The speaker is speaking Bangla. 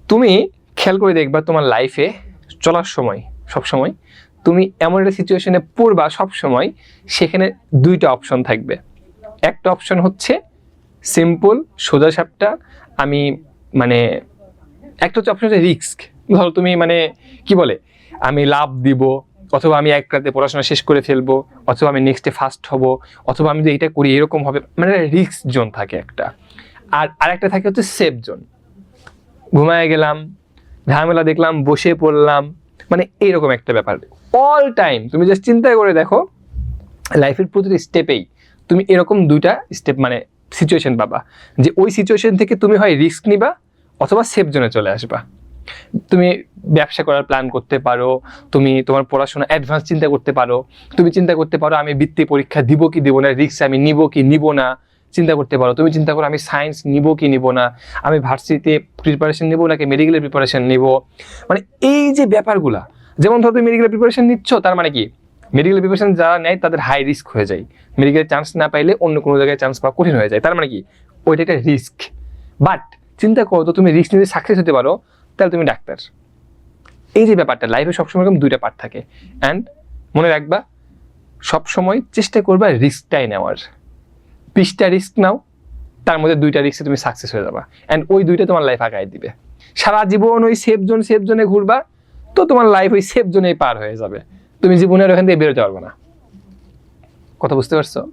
তুমি খেয়াল করে দেখবা তোমার লাইফে চলার সময় সবসময় তুমি এমন একটা সিচুয়েশনে পড়বা সবসময়, সেখানে দুইটা অপশন থাকবে। একটা অপশন হচ্ছে সিম্পল সোজা সাপটা, আমি মানে একটা হচ্ছে অপশন হচ্ছে রিস্ক। ধরো তুমি মানে কি বলে আমি লাভ দিব, অথবা আমি এক রাতে পড়াশোনা শেষ করে ফেলবো, অথবা আমি নেক্সটে ফার্স্ট হব, অথবা আমি যদি এটা করি এরকম হবে, মানে রিস্ক জোন থাকে একটা। আর আরেকটা থাকে হচ্ছে সেফ জোন, ঘুমায় গেলাম, ঝামেলা দেখলাম, বসে পড়লাম, মানে এইরকম একটা ব্যাপার। অল টাইম তুমি জাস্ট চিন্তা করে দেখো, লাইফের প্রতিটি স্টেপেই তুমি এরকম দুইটা স্টেপ মানে সিচুয়েশন পাবা, যে ওই সিচুয়েশন থেকে তুমি হয় রিস্ক নিবা অথবা সেফ জোনে চলে আসবা। তুমি ব্যবসা করার প্ল্যান করতে পারো, তুমি তোমার পড়াশোনা অ্যাডভান্স চিন্তা করতে পারো, তুমি চিন্তা করতে পারো আমি বৃত্তি পরীক্ষা দিব কি দিব না, রিস্ক আমি নিব কি নিব না চিন্তা করতে পারো। তুমি চিন্তা করো আমি সায়েন্স নিব কি নিব না, আমি ভার্সিটিতে প্রিপারেশন নিব নাকি মেডিকেলের প্রিপারেশন নিব। মানে এই যে ব্যাপারগুলা, যেমন ধরো তুমি মেডিকেলের প্রিপারেশন নিচ্ছ, তার মানে কি মেডিকেল প্রিপারেশন যারা নেয় তাদের হাই রিস্ক হয়ে যায়, মেডিকেলের চান্স না পাইলে অন্য কোনো জায়গায় চান্স পাওয়া কঠিন হয়ে যায়, তার মানে কি ওইটা একটা রিস্ক। বাট চিন্তা করো তো তুমি রিস্ক নিতে সাকসেস হতে পারো, তাহলে তুমি ডাক্তার। এই যে ব্যাপারটা লাইফে সবসময় এরকম দুইটা পার্ট থাকে। অ্যান্ড মনে রাখবা সবসময় চেষ্টা করবা রিস্কটাই নেওয়ার। 20টা রিস্ক নাও, তার মধ্যে 2টা রিস্কে তুমি সাকসেস হয়ে যাবা, অ্যান্ড ওই 2টা তোমার লাইফ আগায় দিবে। সারা জীবন ওই সেফ জোনে ঘুরবা, তো তোমার লাইফ ওই সেফ জোনেই পার হয়ে যাবে, তুমি জীবনের ওখান থেকে বেরোতে পারবে না। কথা বুঝতে পারছো?